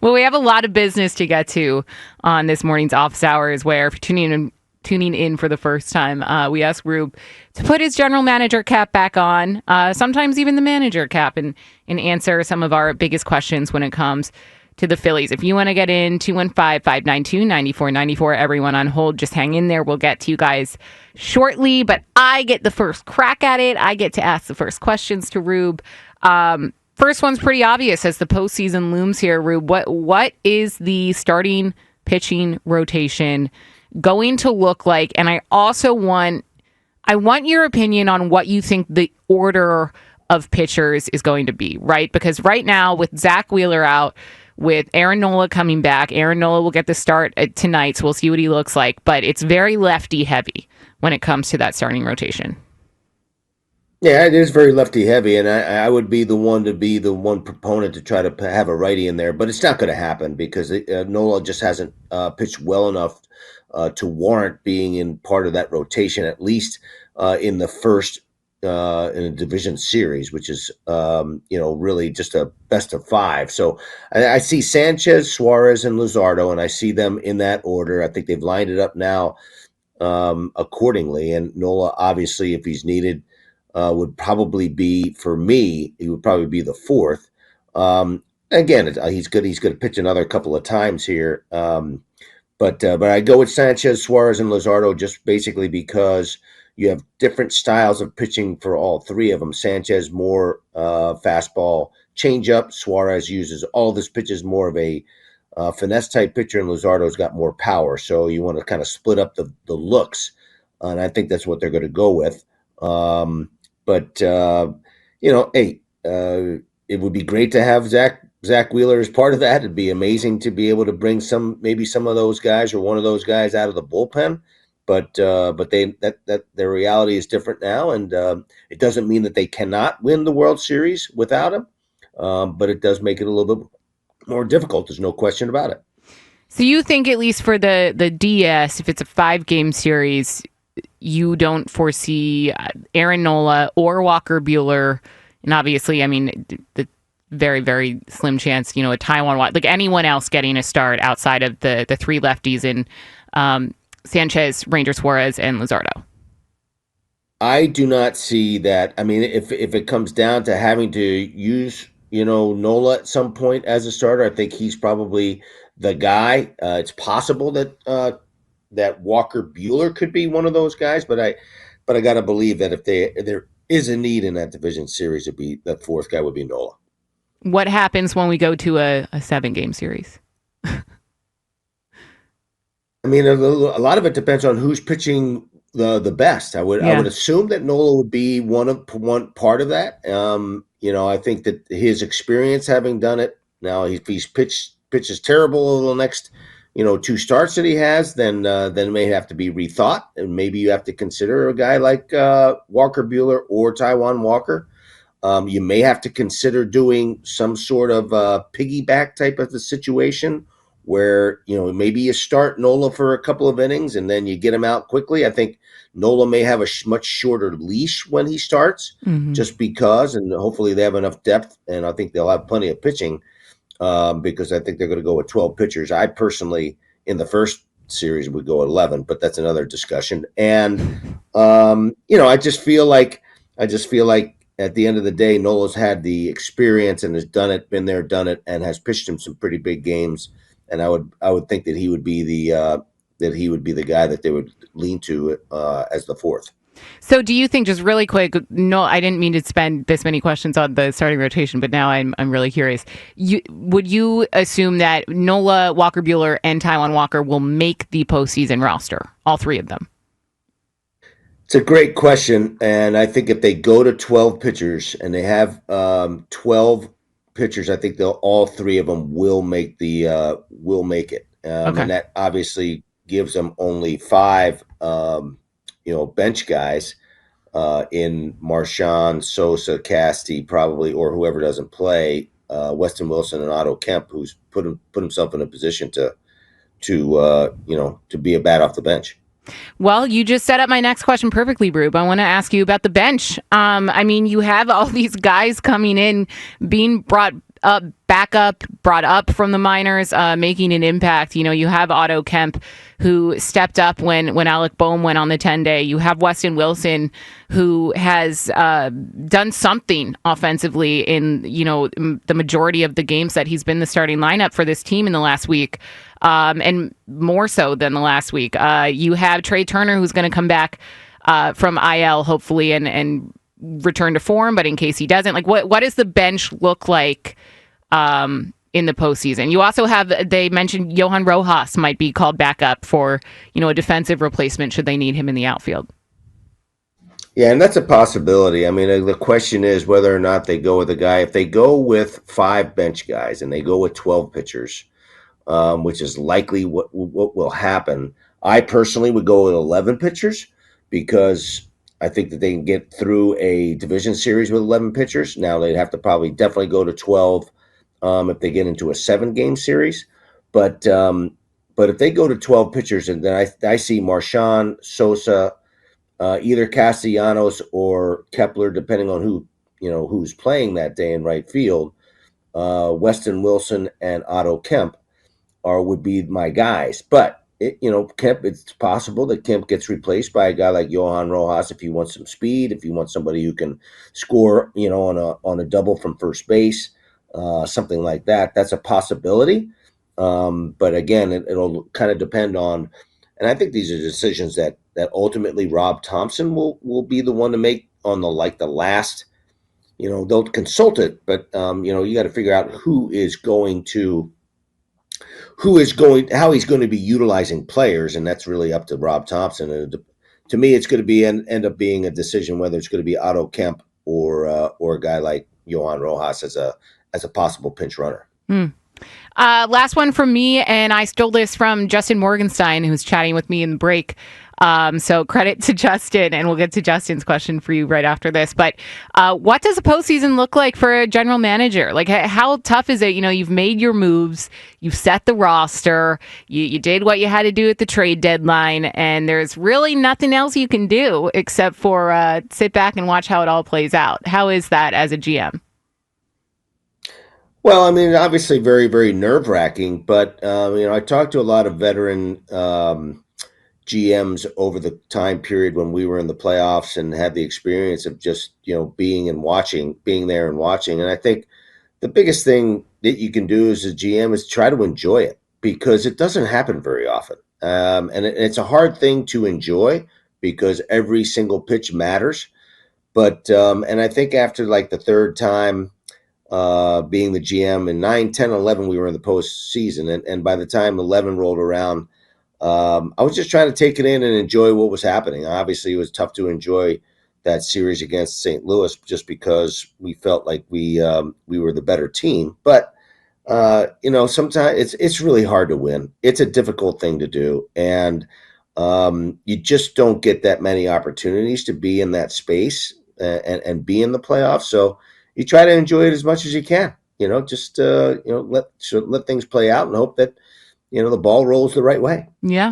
Well, we have a lot of business to get to on this morning's office hours, where if you're tuning in for the first time, we ask Rube to put his general manager cap back on, sometimes even the manager cap, and answer some of our biggest questions when it comes to the Phillies. If you want to get in, 215-592-9494. Everyone on hold, just hang in there. We'll get to you guys shortly, but I get the first crack at it. I get to ask the first questions to Rube. First one's pretty obvious as the postseason looms here, Rube. What is the starting pitching rotation going to look like? And I also want your opinion on what you think the order of pitchers is going to be, right? Because right now, with Zach Wheeler out, with Aaron Nola coming back, Aaron Nola will get the start tonight, so we'll see what he looks like. But it's very lefty heavy when it comes to that starting rotation. Yeah, it is very lefty heavy, and I would be the one proponent to try to have a righty in there, but it's not going to happen because Nola just hasn't pitched well enough to warrant being in part of that rotation, at least in the first in a division series, which is really just a best of five. So I see Sanchez, Suarez, and Luzardo, and I see them in that order. I think they've lined it up now accordingly. And Nola, obviously, if he's needed, would probably be, for me, he would probably be the fourth. Again, he's good. He's going to pitch another couple of times here. But I go with Sanchez, Suarez, and Luzardo just basically because you have different styles of pitching for all three of them. Sanchez more fastball, changeup. Suarez uses all of his pitches more of a finesse type pitcher, and Luzardo's got more power. So you want to kind of split up the looks, and I think that's what they're going to go with. It would be great to have Zach Wheeler as part of that. It'd be amazing to be able to bring maybe some of those guys or one of those guys out of the bullpen. But their reality is different now, and it doesn't mean that they cannot win the World Series without him. But it does make it a little bit more difficult. There's no question about it. So you think, at least for the DS, if it's a 5-game series, you don't foresee Aaron Nola or Walker Buehler, and obviously, I mean, the very, very slim chance, a Taiwan, like anyone else getting a start outside of the three lefties in Sanchez, Ranger Suarez, and Luzardo. I do not see that. I mean, if it comes down to having to use, Nola at some point as a starter, I think he's probably the guy. It's possible that Walker Buehler could be one of those guys, but I got to believe that if there is a need in that division series, that fourth guy would be Nola. What happens when we go to a 7-game series? I mean, a lot of it depends on who's pitching the best. I would assume that Nola would be one part of that. I think that his experience, having done it now, if he's pitches terrible over the next 2 starts that he has, then it may have to be rethought, and maybe you have to consider a guy like Walker Buehler or Taiwan Walker. You may have to consider doing some sort of piggyback type of a situation where, maybe you start Nola for a couple of innings and then you get him out quickly. I think Nola may have a much shorter leash when he starts, just because, and hopefully they have enough depth, and I think they'll have plenty of pitching because I think they're going to go with 12 pitchers. I personally, in the first series, would go 11, but that's another discussion. And, I just feel like at the end of the day, Nola's had the experience and has done it, been there, done it, and has pitched him some pretty big games. And I would think that he would be the guy that they would lean to as the fourth. So do you think, just really quick, no, I didn't mean to spend this many questions on the starting rotation, but now I'm really curious. Would you assume that Nola, Walker Buehler, and Taiwan Walker will make the postseason roster, all three of them? It's a great question, and I think if they go to 12 pitchers and they have 12 pitchers, I think all three of them will make it. Okay. And that obviously gives them only 5 bench guys in Marchand, Sosa, Casti, probably, or whoever doesn't play, Weston Wilson and Otto Kemp, who's put himself in a position to be a bat off the bench. Well, you just set up my next question perfectly, Rube. I want to ask you about the bench. You have all these guys coming in, being brought back up, brought up from the minors, making an impact. You have Otto Kemp, who stepped up when Alec Boehm went on the 10-day. You have Weston Wilson, who has done something offensively in the majority of the games that he's been the starting lineup for this team in the last week, and more so than the last week. You have Trey Turner, who's going to come back from IL, hopefully, and return to form. But in case he doesn't, what does the bench look like in the postseason? You also they mentioned Johan Rojas might be called back up for a defensive replacement should they need him in the outfield. Yeah, and that's a possibility. I mean, the question is whether or not they go with a guy. If they go with 5 bench guys and they go with 12 pitchers, which is likely what will happen, I personally would go with 11 pitchers because I think that they can get through a division series with 11 pitchers. Now, they'd have to definitely go to 12 if they get into a 7-game series. But if they go to 12 pitchers, and then I see Marchand, Sosa, either Castellanos or Kepler, depending on who's playing that day in right field, Weston Wilson and Otto Kemp would be my guys. But Kemp, it's possible that Kemp gets replaced by a guy like Johan Rojas if he wants some speed, if he wants somebody who can score, on a double from first base, something like that. That's a possibility. But again, it'll kind of depend on, and I think these are decisions that ultimately Rob Thompson will be the one to make on the last. They'll consult it, but you got to figure out how he's going to be utilizing players, and that's really up to Rob Thompson. And to me, it's going to end up being a decision whether it's going to be Otto Kemp or a guy like Johan Rojas as a possible pinch runner. Last one from me, and I stole this from Justin Morgenstein, who's chatting with me in the break. So credit to Justin, and we'll get to Justin's question for you right after this. But what does a postseason look like for a general manager? How tough is it? You've made your moves, you've set the roster, you did what you had to do at the trade deadline, and there's really nothing else you can do except for sit back and watch how it all plays out. How is that as a GM? Well, I mean, obviously very, very nerve-wracking, but I talked to a lot of veteran GMs over the time period when we were in the playoffs and had the experience of just, being there and watching. And I think the biggest thing that you can do as a GM is try to enjoy it because it doesn't happen very often. And it's a hard thing to enjoy because every single pitch matters. But, and I think after the third time, being the GM in 9, 10, 11, we were in the postseason. And by the time 11 rolled around, I was just trying to take it in and enjoy what was happening. Obviously, it was tough to enjoy that series against St. Louis just because we felt like we were the better team. But sometimes it's really hard to win. It's a difficult thing to do, and you just don't get that many opportunities to be in that space and be in the playoffs. So you try to enjoy it as much as you can. Just let things play out and hope that the ball rolls the right way. Yeah.